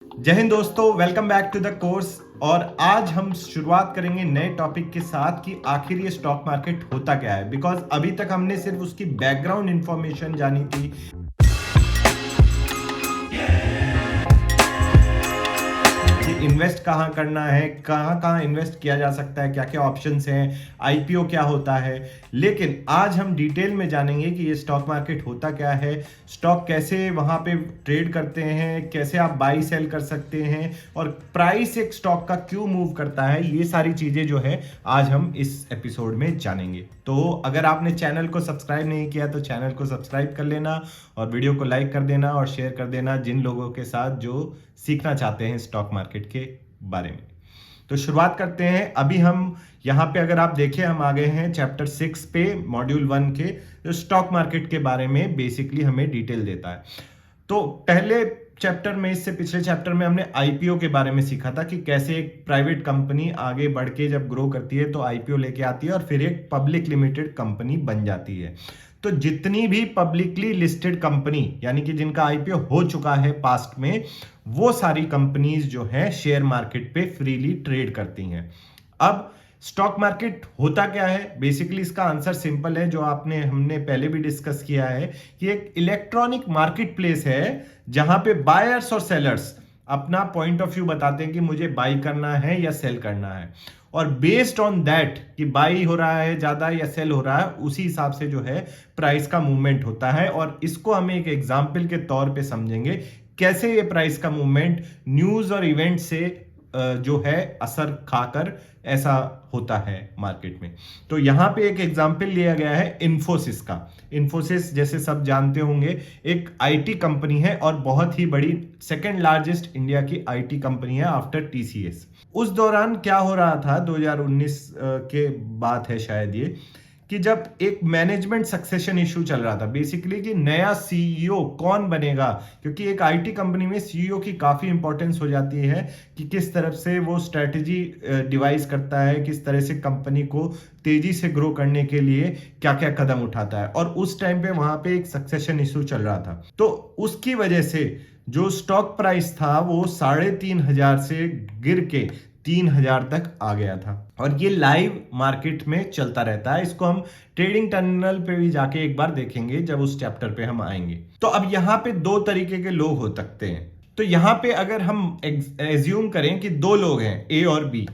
जय हिंद दोस्तों, welcome back to the course. और आज हम शुरुआत करेंगे नए टॉपिक के साथ कि आखिर ये स्टॉक मार्केट होता क्या है। बिकॉज अभी तक हमने सिर्फ उसकी बैकग्राउंड इंफॉर्मेशन जानी थी कि इन्वेस्ट कहाँ करना है, कहाँ कहाँ इन्वेस्ट किया जा सकता है, क्या क्या ऑप्शंस हैं, आईपीओ क्या होता है। लेकिन आज हम डिटेल में जानेंगे कि ये स्टॉक मार्केट होता क्या है, स्टॉक कैसे वहाँ पे ट्रेड करते हैं, कैसे आप बाई सेल कर सकते हैं और प्राइस एक स्टॉक का क्यों मूव करता है। ये सारी चीज़ें जो है आज हम इस एपिसोड में जानेंगे। तो अगर आपने चैनल को सब्सक्राइब नहीं किया तो चैनल को सब्सक्राइब कर लेना और वीडियो को लाइक कर देना और शेयर कर देना जिन लोगों के साथ जो सीखना चाहते हैं स्टॉक मार्केट के बारे में। तो शुरुआत करते हैं। अभी हम यहाँ पे अगर आप देखें, हम आ गए हैं चैप्टर 6 पे, मॉड्यूल 1 के, जो स्टॉक मार्केट के बारे में बेसिकली हमें डिटेल देता है। तो पहले चैप्टर में, इससे पिछले चैप्टर में हमने आईपीओ के बारे में सीखा था कि कैसे एक प्राइवेट कंपनी आगे बढ़ के जब ग्रो करती है तो आईपीओ लेके आती है और फिर एक पब्लिक लिमिटेड कंपनी बन जाती है। तो जितनी भी पब्लिकली लिस्टेड कंपनी यानी कि जिनका आईपीओ हो चुका है पास्ट में, वो सारी कंपनीज जो है शेयर मार्केट पे फ्रीली ट्रेड करती हैं। अब स्टॉक मार्केट होता क्या है? बेसिकली इसका आंसर सिंपल है, जो हमने पहले भी डिस्कस किया है कि एक इलेक्ट्रॉनिक मार्केट प्लेस है जहां पे बायर्स और सेलर्स अपना पॉइंट ऑफ व्यू बताते हैं कि मुझे बाई करना है या सेल करना है, और बेस्ड ऑन दैट कि बाई हो रहा है ज्यादा या सेल हो रहा है, उसी हिसाब से जो है प्राइस का मूवमेंट होता है। और इसको हम एक एग्जाम्पल के तौर पे समझेंगे कैसे ये प्राइस का मूवमेंट न्यूज और इवेंट से जो है असर खाकर ऐसा होता है मार्केट में। तो यहां पे एक एग्जांपल लिया गया है इन्फोसिस का। इन्फोसिस जैसे सब जानते होंगे एक आईटी कंपनी है और बहुत ही बड़ी, सेकंड लार्जेस्ट इंडिया की आईटी कंपनी है आफ्टर टीसीएस। उस दौरान क्या हो रहा था, 2019 के बात है शायद ये, कि जब एक मैनेजमेंट सक्सेशन इशू चल रहा था बेसिकली कि नया सीईओ कौन बनेगा, क्योंकि एक आईटी कंपनी में सीईओ की काफी इंपॉर्टेंस हो जाती है कि किस तरफ से वो स्ट्रेटजी डिवाइस करता है, किस तरह से कंपनी को तेजी से ग्रो करने के लिए क्या क्या कदम उठाता है। और उस टाइम पे वहां पे एक सक्सेशन इशू चल रहा था, तो उसकी वजह से जो स्टॉक प्राइस था वो 3,500 से गिर के 3,000 तक आ गया था। और ये लाइव मार्केट में चलता रहता है। इसको हम ट्रेडिंग टर्मिनल पे भी जाके एक बार देखेंगे जब उस चैप्टर पे हम आएंगे। तो अब यहाँ पे दो तरीके के लोग हो सकते हैं। तो यहाँ पे अगर हम एज्यूम करें कि दो लोग हैं, ए और बी,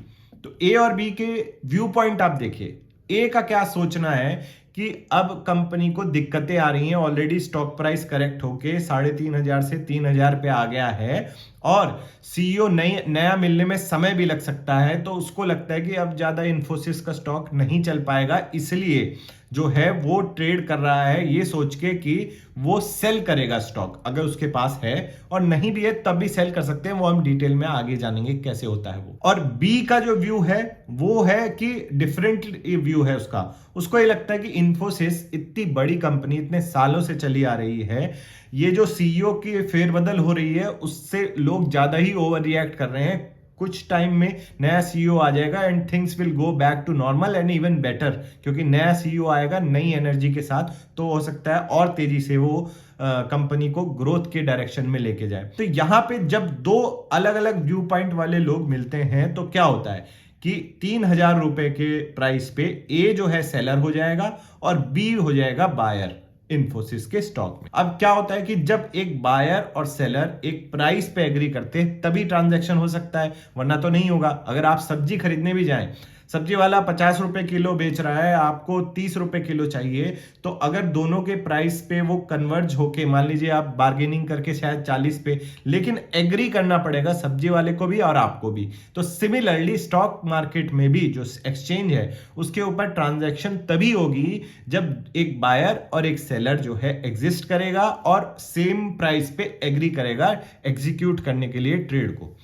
तो ए और बी के व्यू पॉइंट आप देखिए। ए का क्या सोचना है कि अब कंपनी को दिक्कतें आ रही हैं, ऑलरेडी स्टॉक प्राइस करेक्ट होके 3,500 से 3,000 पे आ गया है और सीईओ नया मिलने में समय भी लग सकता है। तो उसको लगता है कि अब ज्यादा इन्फोसिस का स्टॉक नहीं चल पाएगा, इसलिए जो है वो ट्रेड कर रहा है ये सोच के कि वो सेल करेगा स्टॉक, अगर उसके पास है, और नहीं भी है तब भी सेल कर सकते हैं। वो हम डिटेल में आगे जानेंगे कैसे होता है वो। और बी का जो व्यू है वो है कि डिफरेंट व्यू है उसका। उसको ये लगता है कि इन्फोसिस इतनी बड़ी कंपनी इतने सालों से चली आ रही है, ये जो सीईओ की फेरबदल हो रही है उससे लोग ज्यादा ही ओवर रिएक्ट कर रहे हैं। कुछ टाइम में नया सीईओ आ जाएगा and things will go back to normal and even better, क्योंकि नया सीईओ आएगा नई एनर्जी के साथ, तो हो सकता है और तेजी से वो कंपनी को ग्रोथ के डायरेक्शन में लेके जाए। तो यहाँ पे जब दो अलग अलग व्यू पॉइंट वाले लोग मिलते हैं तो क्या होता है कि 3,000 रुपए के प्राइस पे ए जो है सेलर हो जाएगा और बी हो जाएगा बायर इन्फोसिस के स्टॉक में। अब क्या होता है कि जब एक बायर और सेलर एक प्राइस पे एग्री करते हैं तभी ट्रांजैक्शन हो सकता है, वरना तो नहीं होगा। अगर आप सब्जी खरीदने भी जाएं, सब्जी वाला 50 रुपए किलो बेच रहा है, आपको 30 रुपए किलो चाहिए, तो अगर दोनों के प्राइस पे वो कन्वर्ज होके, मान लीजिए आप बार्गेनिंग करके शायद 40 पे, लेकिन एग्री करना पड़ेगा सब्जी वाले को भी और आपको भी। तो सिमिलरली स्टॉक मार्केट में भी जो एक्सचेंज है उसके ऊपर ट्रांजैक्शन तभी होगी जब एक बायर और एक सेलर जो है एग्जिस्ट करेगा और सेम प्राइस पे एग्री करेगा एग्जीक्यूट करने के लिए ट्रेड को।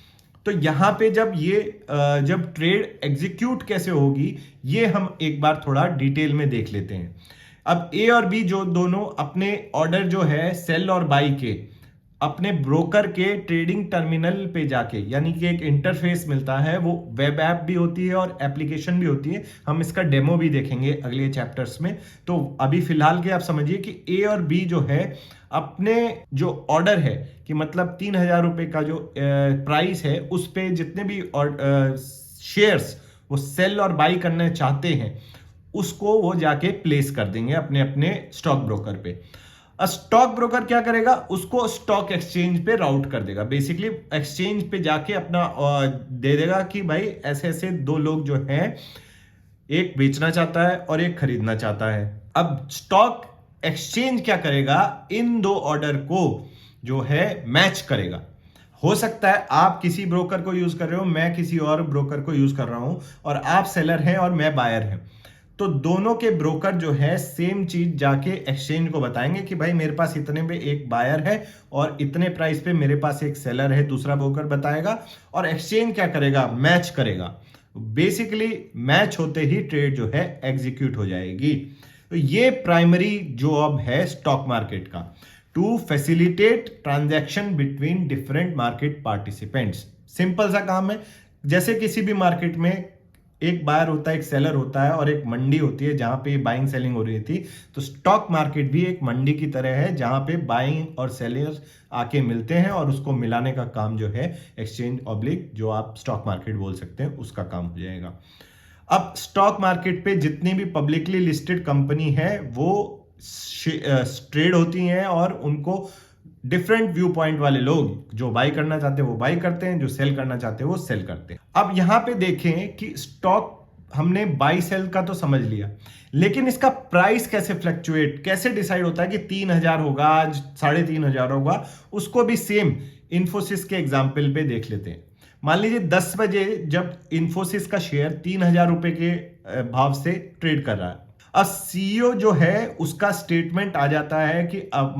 तो यहां पे जब ट्रेड एग्जीक्यूट कैसे होगी ये हम एक बार थोड़ा डिटेल में देख लेते हैं। अब ए और बी जो दोनों अपने ऑर्डर जो है सेल और बाई के अपने ब्रोकर के ट्रेडिंग टर्मिनल पे जाके, यानी कि एक इंटरफेस मिलता है, वो वेब ऐप भी होती है और एप्लीकेशन भी होती है, हम इसका डेमो भी देखेंगे अगले चैप्टर्स में। तो अभी फिलहाल के आप समझिए कि ए और बी जो है अपने जो ऑर्डर है कि मतलब 3,000 रुपए का जो प्राइस है उस पे जितने भी शेयर्स वो सेल और बाई करना चाहते हैं उसको वो जाके प्लेस कर देंगे अपने अपने स्टॉक ब्रोकर पे। स्टॉक ब्रोकर क्या करेगा, उसको स्टॉक एक्सचेंज पे राउट कर देगा, बेसिकली एक्सचेंज पे जाके अपना दे देगा कि भाई ऐसे ऐसे दो लोग जो हैं, एक बेचना चाहता है और एक खरीदना चाहता है। अब स्टॉक एक्सचेंज क्या करेगा, इन दो ऑर्डर को जो है मैच करेगा। हो सकता है आप किसी ब्रोकर को यूज कर रहे हो, मैं किसी और ब्रोकर को यूज कर रहा हूं, और आप सेलर हैं और मैं बायर है, तो दोनों के ब्रोकर जो है सेम चीज जाके एक्सचेंज को बताएंगे कि भाई मेरे पास इतने पे एक बायर है और इतने प्राइस पे मेरे पास एक सेलर है, दूसरा ब्रोकर बताएगा, और एक्सचेंज क्या करेगा, मैच करेगा। बेसिकली मैच होते ही ट्रेड जो है एग्जीक्यूट हो जाएगी। तो ये प्राइमरी जॉब है स्टॉक मार्केट का, to facilitate transaction between different market participants. Simple सा काम है, जैसे किसी भी मार्केट में एक बायर होता है, एक सेलर होता है और एक मंडी होती है जहां पे बाइंग सेलिंग हो रही थी, तो स्टॉक मार्केट भी एक मंडी की तरह है जहां पे बाइंग और सेलर्स आके मिलते हैं और उसको मिलाने का काम जो है एक्सचेंज ऑब्लिक, जो आप स्टॉक मार्केट बोल सकते हैं, उसका काम हो जाएगा। अब स्टॉक मार्केट पे जितनी भी पब्लिकली लिस्टेड कंपनी है वो ट्रेड होती हैं और उनको डिफरेंट व्यू पॉइंट वाले लोग जो बाई करना चाहते हैं वो बाई करते हैं, जो सेल करना चाहते हैं वो सेल करते हैं। अब यहां पे देखें कि स्टॉक हमने बाई सेल का तो समझ लिया, लेकिन इसका प्राइस कैसे फ्लक्चुएट, कैसे डिसाइड होता है कि 3,000 होगा, आज 3,500 होगा, उसको भी सेम इन्फोसिस के एग्जाम्पल पे देख लेते हैं। मान लीजिए 10 बजे जब इन्फोसिस का शेयर 3,000 रुपए के भाव से ट्रेड कर रहा है, अब सीईओ जो है उसका स्टेटमेंट आ जाता है कि अब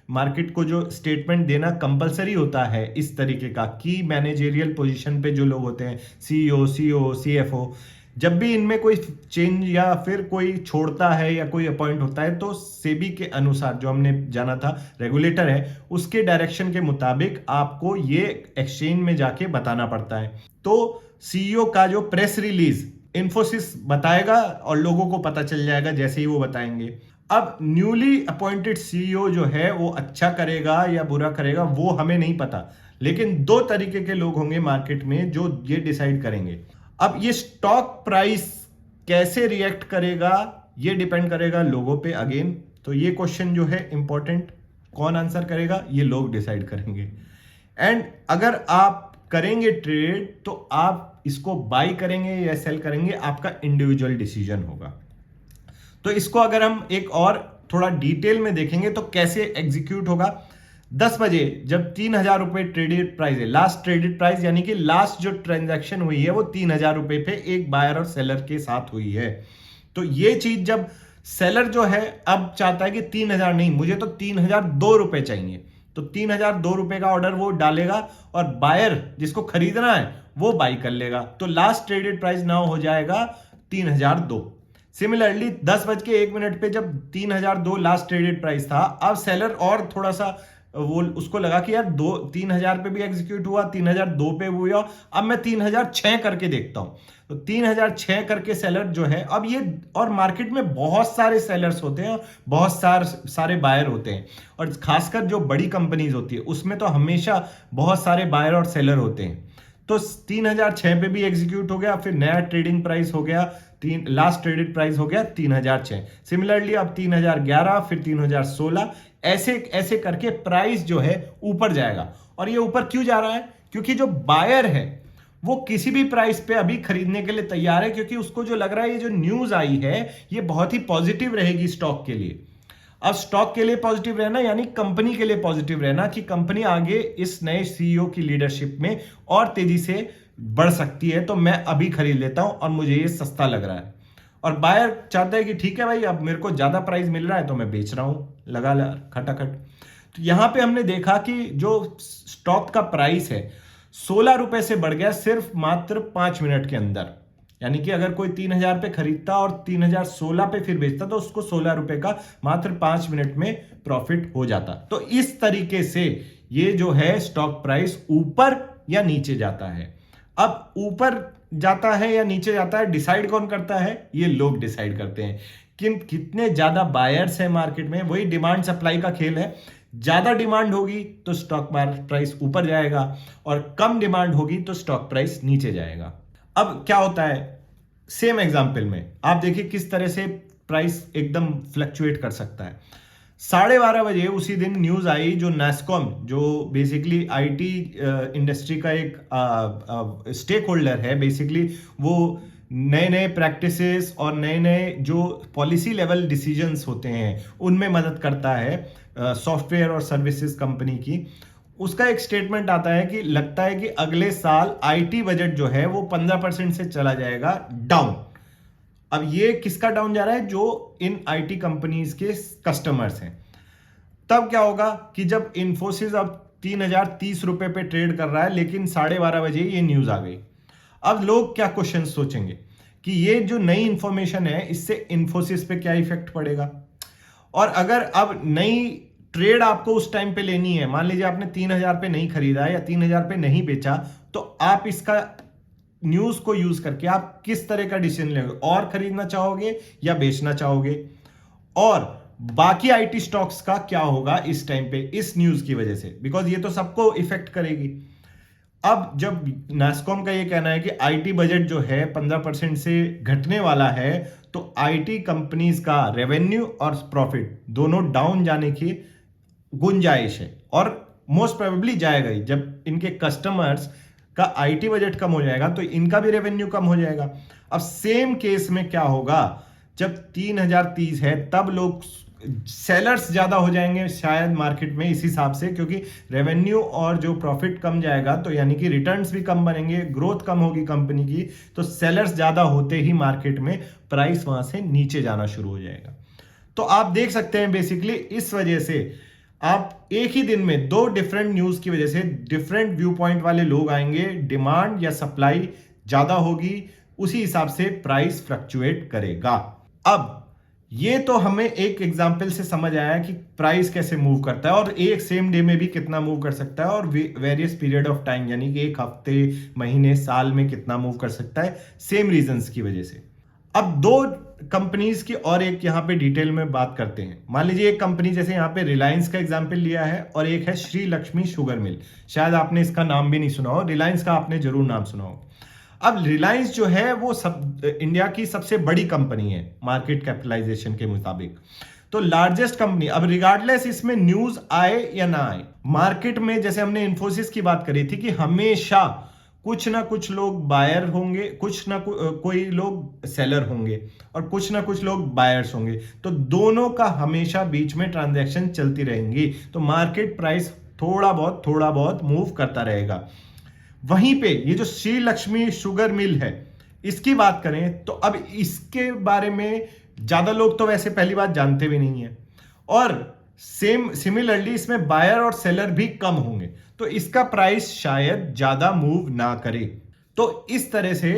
मार्केट को जो स्टेटमेंट देना कंपलसरी होता है इस तरीके का कि मैनेजरियल पोजीशन पे जो लोग होते हैं, सीईओ, सीएफओ, जब भी इनमें कोई चेंज या फिर कोई छोड़ता है या कोई अपॉइंट होता है, तो सेबी के अनुसार जो हमने जाना था, रेगुलेटर है, उसके डायरेक्शन के मुताबिक आपको ये एक्सचेंज में जाके बताना पड़ता है। तो सीईओ का जो प्रेस रिलीज इन्फोसिस बताएगा और लोगों को पता चल जाएगा जैसे ही वो बताएंगे। अब न्यूली अपॉइंटेड सीईओ जो है वो अच्छा करेगा या बुरा करेगा वो हमें नहीं पता, लेकिन दो तरीके के लोग होंगे मार्केट में जो ये डिसाइड करेंगे। अब ये स्टॉक प्राइस कैसे रिएक्ट करेगा ये डिपेंड करेगा लोगों पे अगेन। तो ये क्वेश्चन जो है इंपॉर्टेंट, कौन आंसर करेगा, ये लोग डिसाइड करेंगे। एंड अगर आप करेंगे ट्रेड तो आप इसको बाई करेंगे या सेल करेंगे, आपका इंडिविजुअल डिसीजन होगा। तो इसको अगर हम एक और थोड़ा डिटेल में देखेंगे तो कैसे एग्जीक्यूट होगा। 10 बजे जब 3,000 रुपए ट्रेडेड प्राइस है, लास्ट ट्रेडेड प्राइस यानी कि लास्ट जो ट्रांजैक्शन हुई है वो 3,000 रुपए पे एक बायर और सेलर के साथ हुई है। तो ये चीज जब सेलर जो है अब चाहता है कि 3,000 नहीं, मुझे तो 3,002 रुपए चाहिए, तो 3,002 रुपए का ऑर्डर वो डालेगा और बायर जिसको खरीदना है वो बाई कर लेगा, तो लास्ट ट्रेडेड प्राइस नाउ हो जाएगा 3,002। सिमिलरली 10:01 पे जब 3,002 लास्ट ट्रेडेड प्राइस था, अब सेलर और थोड़ा सा वो उसको लगा कि यार 3,000 पे भी एग्जीक्यूट हुआ, 3,002 पे हुआ, अब मैं 3,006 करके देखता हूं। तो 3,006 करके सेलर जो है अब ये, और मार्केट में बहुत सारे सेलर्स होते हैं, बहुत सारे बायर होते हैं, और खासकर जो बड़ी कंपनीज होती है उसमें तो हमेशा बहुत सारे बायर और सेलर होते हैं। तो 3,006 पे भी एग्जीक्यूट हो गया, फिर नया ट्रेडिंग प्राइस हो गया, लास्ट ट्रेडेड प्राइस हो गया 3,006। सिमिलरली अब 3,011, फिर 3,016, ऐसे ऐसे करके प्राइस जो है ऊपर जाएगा। और ये ऊपर क्यों जा रहा है, क्योंकि जो बायर है वो किसी भी प्राइस पे अभी खरीदने के लिए तैयार है, क्योंकि उसको जो लग रहा है ये जो न्यूज आई है ये बहुत ही पॉजिटिव रहेगी स्टॉक के लिए। अब स्टॉक के लिए पॉजिटिव रहना यानी कंपनी के लिए पॉजिटिव रहना कि कंपनी आगे इस नए सीईओ की लीडरशिप में और तेजी से बढ़ सकती है, तो मैं अभी खरीद लेता हूं और मुझे ये सस्ता लग रहा है। और बायर चाहता है कि ठीक है भाई, अब मेरे को ज्यादा प्राइस मिल रहा है तो मैं बेच रहा हूं, लगा खटाखट। तो यहां पे हमने देखा कि जो स्टॉक का प्राइस है 16 रुपए से बढ़ गया सिर्फ मात्र 5 मिनट के अंदर। यानी कि अगर कोई 3000 पे खरीदता और 3016 पे फिर बेचता तो उसको 16 रुपए का मात्र 5 मिनट में प्रॉफिट हो जाता। तो इस तरीके से ये जो है स्टॉक प्राइस ऊपर या नीचे जाता है। अब ऊपर जाता है या नीचे जाता है, डिसाइड कौन करता है? ये लोग डिसाइड करते हैं कि कितने ज्यादा बायर्स है मार्केट में। वही डिमांड सप्लाई का खेल है। ज्यादा डिमांड होगी तो स्टॉक प्राइस ऊपर जाएगा और कम डिमांड होगी तो स्टॉक प्राइस नीचे जाएगा। अब क्या होता है, सेम एग्जांपल में आप देखिए किस तरह से प्राइस एकदम फ्लक्चुएट कर सकता है। 12:30 बजे उसी दिन न्यूज आई, जो नैस्कॉम, जो बेसिकली आईटी इंडस्ट्री का एक स्टेक होल्डर है, बेसिकली वो नए नए प्रैक्टिसेस और नए नए जो पॉलिसी लेवल डिसीजंस होते हैं उनमें मदद करता है सॉफ्टवेयर और सर्विसेज कंपनी की। उसका एक स्टेटमेंट आता है कि लगता है कि अगले साल आईटी बजट जो है वो 15% से चला जाएगा डाउन। अब ये किसका डाउन जा रहा है? जो इन आईटी कंपनीज के कस्टमर्स हैं। तब क्या होगा कि जब इन्फोसिस अब 3030 रुपए पे ट्रेड कर रहा है, लेकिन 12:30 बजे ये न्यूज आ गई। अब लोग क्या क्वेश्चन सोचेंगे कि ये जो नई इंफॉर्मेशन है इससे इन्फोसिस पे क्या इफेक्ट पड़ेगा। और अगर अब नई ट्रेड आपको उस टाइम पे लेनी है, मान लीजिए आपने 3000 पे नहीं खरीदा या 3000 पे नहीं बेचा, तो आप इसका न्यूज को यूज करके आप किस तरह का डिसीजन लेंगे? और खरीदना चाहोगे या बेचना चाहोगे? और बाकी आईटी स्टॉक्स का क्या होगा इस टाइम पे इस न्यूज की वजह से? बिकॉज ये तो सबको इफेक्ट करेगी। अब जब नैस्कॉम का ये कहना है कि आईटी बजट जो है 15% से घटने वाला है, तो आईटी कंपनीज का रेवेन्यू और प्रॉफिट दोनों डाउन जाने की गुंजाइश है और मोस्ट प्रोबेबली जाएगा ही। जब इनके कस्टमर्स का आईटी बजट कम हो जाएगा तो इनका भी रेवेन्यू कम हो जाएगा। अब सेम केस में क्या होगा, जब 3030 है तब लोग सेलर्स ज्यादा हो जाएंगे शायद मार्केट में इस हिसाब से, क्योंकि रेवेन्यू और जो प्रॉफिट कम जाएगा तो यानी कि रिटर्न्स भी कम बनेंगे, ग्रोथ कम होगी कंपनी की, तो सेलर्स ज्यादा होते ही मार्केट में प्राइस वहां से नीचे जाना शुरू हो जाएगा। तो आप देख सकते हैं बेसिकली इस वजह से आप एक ही दिन में दो डिफरेंट न्यूज की वजह से डिफरेंट व्यू पॉइंट वाले लोग आएंगे। डिमांड या सप्लाई ज्यादा होगी, उसी हिसाब से प्राइस फ्लक्चुएट करेगा। अब ये तो हमें एक एग्जांपल से समझ आया कि प्राइस कैसे मूव करता है और एक सेम डे में भी कितना मूव कर सकता है और वेरियस पीरियड ऑफ टाइम यानी कि एक हफ्ते, महीने, साल में कितना मूव कर सकता है, सेम रीजंस की वजह से। अब दो कंपनीज की और एक यहां पे डिटेल में बात करते हैं। मान लीजिए एक कंपनी, जैसे यहां पे रिलायंस का एग्जांपल लिया है और एक है श्री लक्ष्मी शुगर मिल। शायद आपने इसका नाम भी नहीं सुना हो, रिलायंस का आपने जरूर नाम सुना हो। अब रिलायंस जो है वो इंडिया की सबसे बड़ी कंपनी है मार्केट कैपिटलाइजेशन के मुताबिक, तो लार्जेस्ट कंपनी। अब रिगार्डलेस इसमें न्यूज आए या ना आए, मार्केट में जैसे हमने इन्फोसिस की बात करी थी कि हमेशा कुछ ना कुछ लोग बायर होंगे, कुछ ना कोई लोग सेलर होंगे और कुछ ना कुछ लोग बायर्स होंगे, तो दोनों का हमेशा बीच में ट्रांजैक्शन चलती रहेंगी, तो मार्केट प्राइस थोड़ा बहुत मूव करता रहेगा। वहीं पे ये जो श्री लक्ष्मी शुगर मिल है इसकी बात करें तो अब इसके बारे में ज्यादा लोग तो वैसे पहली बात जानते भी नहीं है और सिमिलरली इसमें बायर और सेलर भी कम होंगे, तो इसका प्राइस शायद ज्यादा मूव ना करे। तो इस तरह से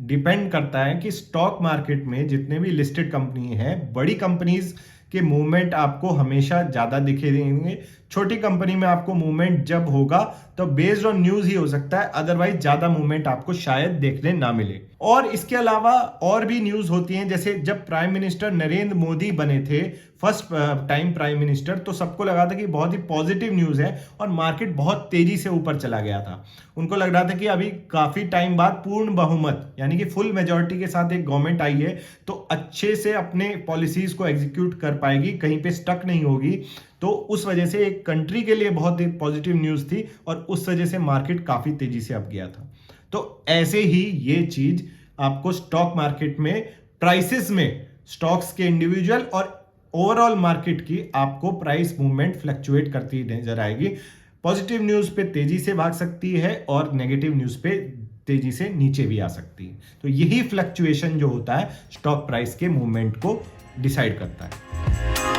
डिपेंड करता है कि स्टॉक मार्केट में जितने भी लिस्टेड कंपनी है, बड़ी कंपनीज के मूवमेंट आपको हमेशा ज्यादा दिखे देंगे। छोटी कंपनी में आपको मूवमेंट जब होगा तो बेस्ड ऑन न्यूज ही हो सकता है, अदरवाइज ज्यादा मूवमेंट आपको शायद देखने ना मिले। और इसके अलावा और भी न्यूज होती हैं, जैसे जब प्राइम मिनिस्टर नरेंद्र मोदी बने थे फर्स्ट टाइम प्राइम मिनिस्टर, तो सबको लगा था कि बहुत ही पॉजिटिव न्यूज है और मार्केट बहुत तेजी से ऊपर चला गया था। उनको लग रहा था कि अभी काफी टाइम बाद पूर्ण बहुमत यानी कि फुल मेजॉरिटी के साथ एक गवर्नमेंट आई है तो अच्छे से अपने पॉलिसीज को एग्जीक्यूट कर पाएगी, कहीं पे स्टक नहीं होगी। तो उस वजह से एक कंट्री के लिए बहुत ही पॉजिटिव न्यूज थी और उस वजह से मार्केट काफी तेजी से अप गया था। तो ऐसे ही ये चीज आपको स्टॉक मार्केट में प्राइसेस में स्टॉक्स के इंडिविजुअल और ओवरऑल मार्केट की आपको प्राइस मूवमेंट फ्लक्चुएट करती नजर आएगी। पॉजिटिव न्यूज पे तेजी से भाग सकती है और नेगेटिव न्यूज पे तेजी से नीचे भी आ सकती है। तो यही फ्लक्चुएशन जो होता है स्टॉक प्राइस के मूवमेंट को डिसाइड करता है।